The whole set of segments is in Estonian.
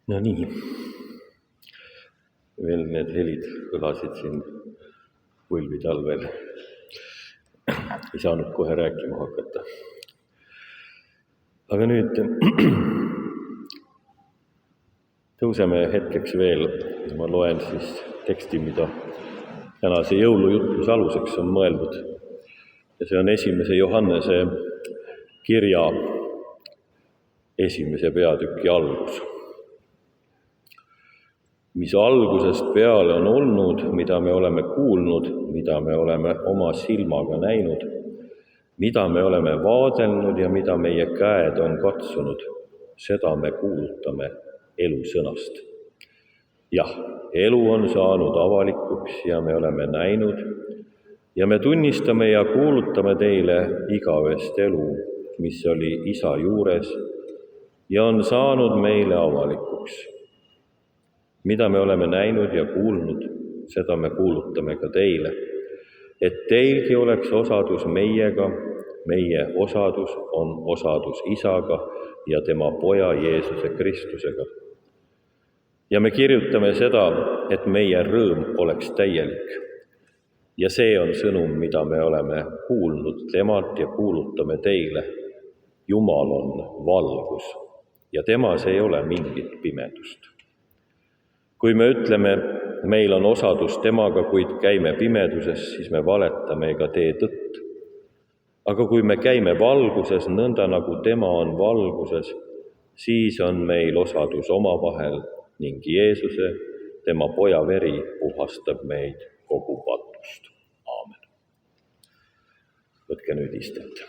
No nii, veel need helid kõlasid siin põlvide all veel. Ei saanud kohe rääkima hakata. Aga nüüd tõuseme hetkeks veel. Ma loen siis teksti, mida tänase jõulujutluse aluseks on mõeldud. Ja see on 1. Johannese kirja 1. peatüki algus. Mis algusest peale on olnud, mida me oleme kuulnud, mida me oleme oma silmaga näinud, mida me oleme vaadelnud ja mida meie käed on katsunud, seda me kuulutame elusõnast. Jah, elu on saanud avalikuks ja me oleme näinud ja me tunnistame ja kuulutame teile igavest elu, mis oli Isa juures ja on saanud meile avalikuks. Mida me oleme näinud ja kuulnud, seda me kuulutame ka teile, et teilgi oleks osadus meiega, meie osadus on osadus Isaga ja tema poja Jeesuse Kristusega. Ja me kirjutame seda, et meie rõõm oleks täielik. Ja see on sõnum, mida me oleme kuulnud temalt ja kuulutame teile. Jumal on valgus ja temas ei ole mingit pimedust. Kui me ütleme, meil on osadus temaga, kuid käime pimeduses, siis me valetame ega tee tõtt. Aga kui me käime valguses, nõnda nagu tema on valguses, siis on meil osadus omavahel ning Jeesuse, tema poja veri, puhastab meid kogu patust. Aamen. Võtke nüüd istet.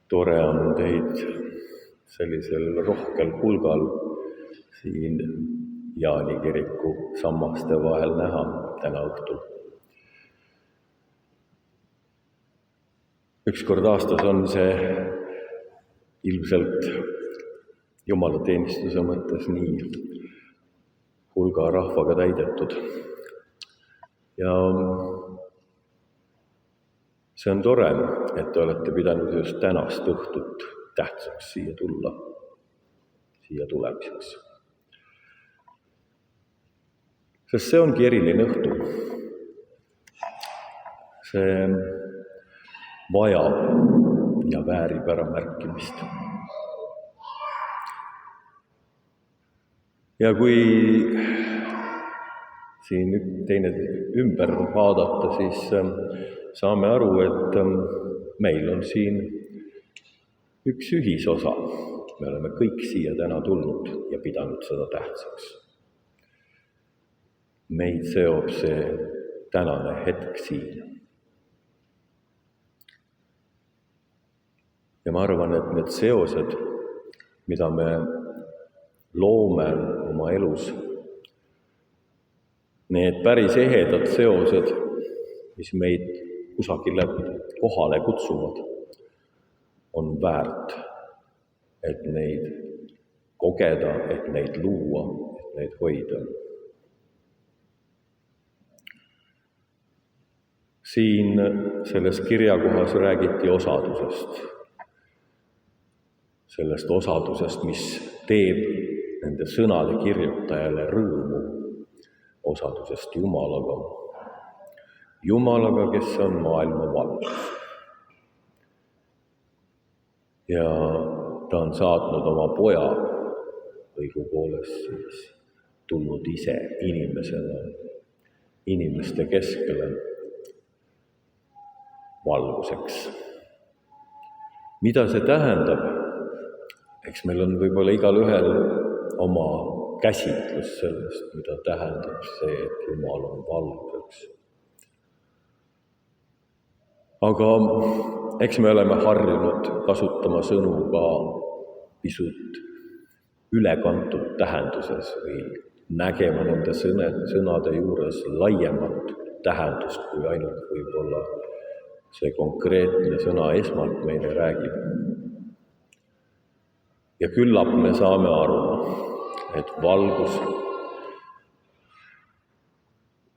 Tore on teid sellisel rohkel hulgal siin Jaani kiriku sammaste vahel näha täna õhtul. Ükskord aastas on see ilmselt jumalateenistuse mõttes nii hulga rahvaga täidetud. Ja see on tore, et te olete pidanud just tänast õhtut tähtsaks siia tulla, siia tulemiseks. Sest see ongi eriline õhtu. See vajab ja väärib ära märkimist. Ja kui siin teine ümber vaadata, siis saame aru, et meil on siin üks ühisosa. Me oleme kõik siia täna tulnud ja pidanud seda tähtsaks. Meid seob see tänane hetk siin. Ja ma arvan, et need seosed, mida me loome oma elus, need päris ehedad seosed, mis meid kusagile kohale kutsuvad, on väärt, et neid kogeda, et neid luua, et neid hoida. Siin selles kirjakohas räägiti osadusest. Sellest osadusest, mis teeb nende sõnade kirjutajale rõõmu. Osadusest Jumalaga. Jumalaga, kes on maailma valgus. Ja ta on saatnud oma poja, õigupoolest siis tulnud ise inimesena, inimeste keskele valguseks. Mida see tähendab? Eks meil on võib-olla igal ühel oma käsitlus sellest, mida tähendab see, et Jumal on valguseks. Aga eks me oleme harjunud kasutama sõnu ka pisut ülekantud tähenduses või nägema nende sõnade juures laiemat tähendust, kui ainult võib-olla see konkreetne sõna esmalt meile räägib. Ja küllap me saame aru, et valgus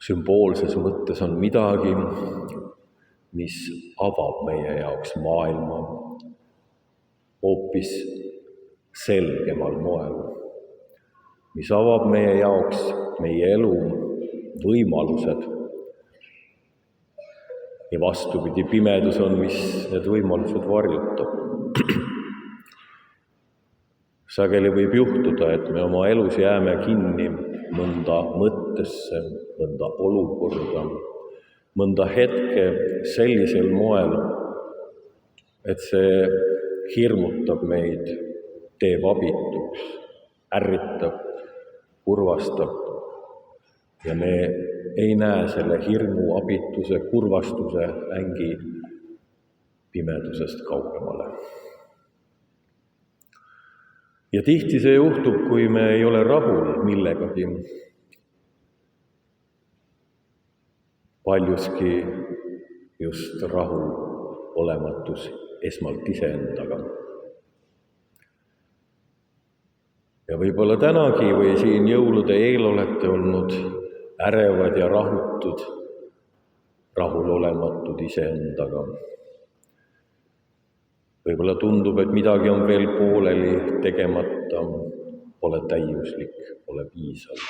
sümboolses mõttes on midagi, mis avab meie jaoks maailma hoopis selgemal moel, mis avab meie jaoks meie elu võimalused. Ja vastupidi, pimedus on, mis need võimalused varjutab. Sageli võib juhtuda, et me oma elus jääme kinni mõnda mõttesse, mõnda olukorda, mõnda hetke sellisel moel, et see hirmutab meid, teeb abituks, ärritab, kurvastab ja me ei näe selle hirmu, abituse, kurvastuse ängi pimedusest kaugemale. Ja tihti see juhtub, kui me ei ole rahul millegagi, paljuski just rahul olematus esmalt iseendaga. Ja võib-olla tänagi või siin jõulude eel olete olnud ärevad ja rahutud, rahulolematud iseendaga. Võib-olla tundub, et midagi on veel pooleli, tegemata, pole täiuslik, pole piisav.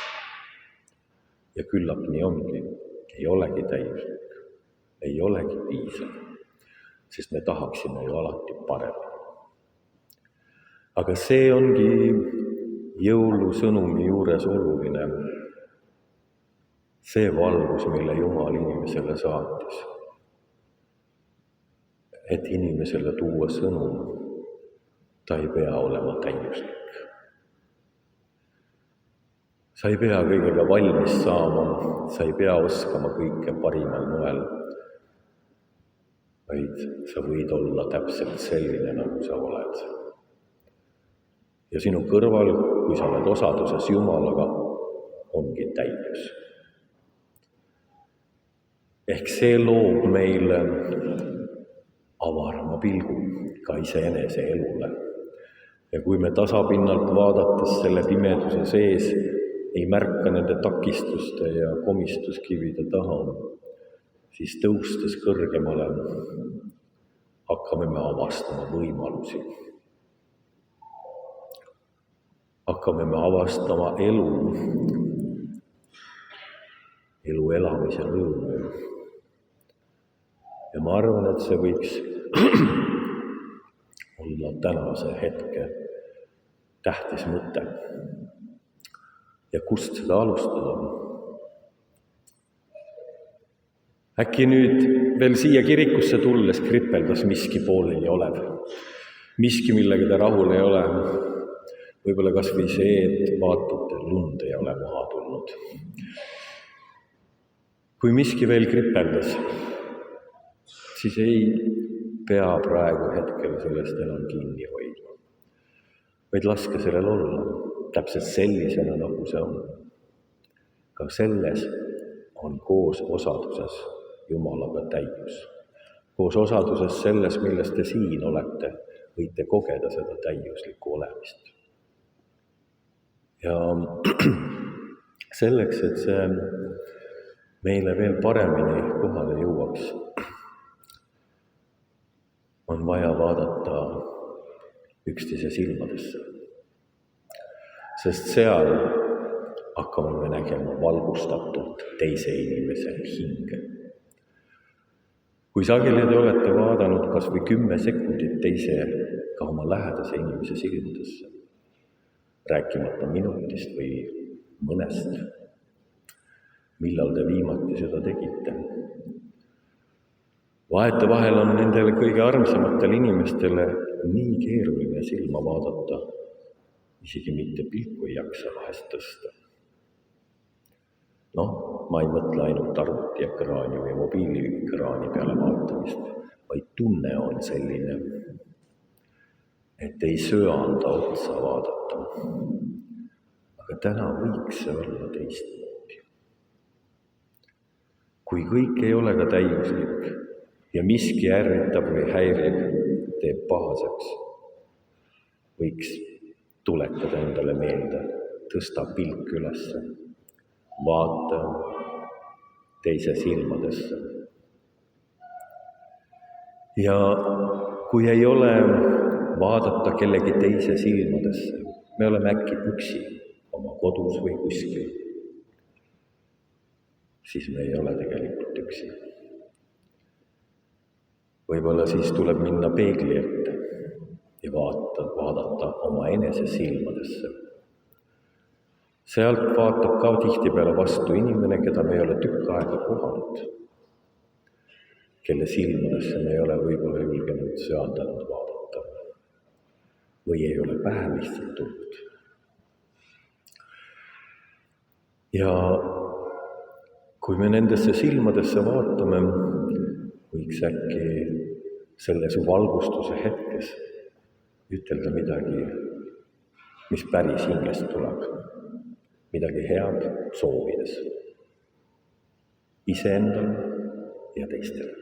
Ja küllap nii ongi, ei olegi täiuslik, ei olegi piisav, sest me tahaksime ju alati paremini. Aga see ongi jõulusõnumi juures oluline, see valgus, mille Jumal inimesele saatis, et inimesele tuua sõnum, ta ei pea olema täiuslik. Sa ei pea kõigega valmis saama, sa ei pea oskama kõike parimal moel, vaid sa võid olla täpselt selline, nagu sa oled. Ja sinu kõrval, kui sa oled osaduses Jumalaga, ongi täius. Ehk see loob meile avarama pilgu ka iseenese elule. Ja kui me tasapinnalt vaadates selle pimeduse sees ei märka nende takistuste ja komistuskivide taha, siis tõustes kõrgemale hakkame me avastama võimalusi. Hakkame me avastama elu elamise rõõmu. Ja ma arvan, et see võiks olla tänase hetke tähtis mõte. Ja kust seda alustada? Äkki nüüd veel siia kirikusse tulles kripeldas miski pooleli olev. Miski, millega te rahul ei ole. Võib-olla kas või see, et vaatate, lund ei ole maha tulnud. Kui miski veel kripeldas, siis ei pea praegu hetkel sellest enam kinni hoidma. Vaid laske sellel olla, täpselt sellisena, nagu see on. Ka selles on koos osaduses Jumalaga täius. Koos osaduses selles, milles te siin olete, võite kogeda seda täiuslikku olemist. Ja selleks, et see meile veel paremini kohale jõuaks, on vaja vaadata üksteise silmadesse. Sest seal hakkame me nägema valgustatult teise inimese hinge. Kui sageli te olete vaadanud kas või 10 sekundit teise ka oma lähedase inimese silmadesse, rääkimata minutist või mõnest, millal te viimati seda tegite. Vahetevahel on nendele kõige armsamatele inimestele nii keeruline silma vaadata, isegi mitte pilku ei jaksa vahest tõsta. Ma ei mõtle ainult arvutiekraani või mobiiliekraani peale vaatamist, vaid tunne on selline, et ei söanda otsa vaadata. Aga täna võiks see olla teistmoodi. Kui kõik ei ole ka täiuslik ja miski ärritab või häirib, teeb pahaseks, võiks tuletada endale meelde, tõsta pilk ülesse, vaata teise silmadesse. Ja kui ei ole vaadata kellegi teise silmadesse, me oleme äkki üksi oma kodus või kuskil, siis me ei ole tegelikult üksi. Võib-olla siis tuleb minna peegli ette ja vaadata oma enese silmadesse. Sealt vaatab ka tihtipeale vastu inimene, keda me ei ole tükk aega kohanud, kelle silmadesse me ei ole võib-olla julgenud söandanud vaadata või ei ole pähe lihtsalt tulnud. Ja kui me nendesse silmadesse vaatame, võiks äkki selles valgustuse hetkes ütelda midagi, mis päris hingest tuleb, midagi head soovides iseendale ja teistele.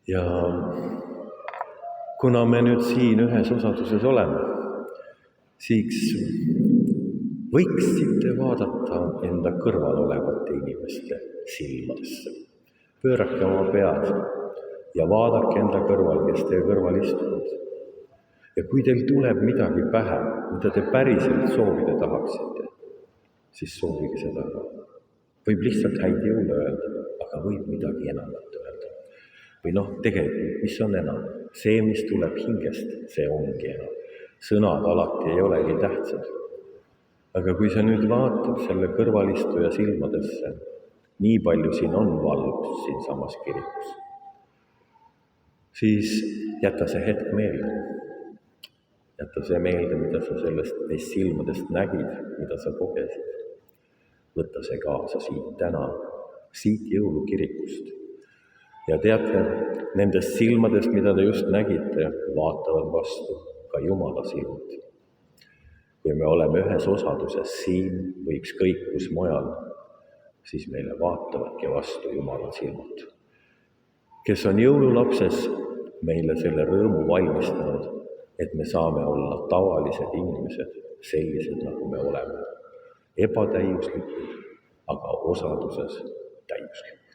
Ja kuna me nüüd siin ühes osaduses oleme, siis võiksite vaadata enda kõrval olevate inimeste silmadesse. Pöörake oma pead ja vaadake enda kõrval, kes teie kõrval istuvad. Ja kui teil tuleb midagi pähe, mida te päriselt soovida tahaksite, siis soovige seda ka. Võib lihtsalt häid jõule öelda, aga võib midagi enamat öelda. Või tegelikult, mis on enam? See, mis tuleb hingest, see ongi enam. Sõnad alati ei olegi tähtsad. Aga kui sa nüüd vaatad selle kõrvalistuja silmadesse, nii palju siin on valgust siin samas kirikus, siis jäta see hetk meelde. Jäta see meelde, mida sa neist silmadest nägid, mida sa kogesid. Võta see kaasa siit täna, siit jõulukirikust. Ja teate, nendest silmadest, mida te just nägite, vaatavad vastu ka Jumala silmad. Kui me oleme ühes osaduses siin või ükskõik kus mujal, siis meile vaatavadki vastu Jumala silmad, kes on jõululapses meile selle rõõmu valmistanud, et me saame olla tavalised inimesed, sellised nagu me oleme, ebatäiuslikud, aga osaduses täiuslikud.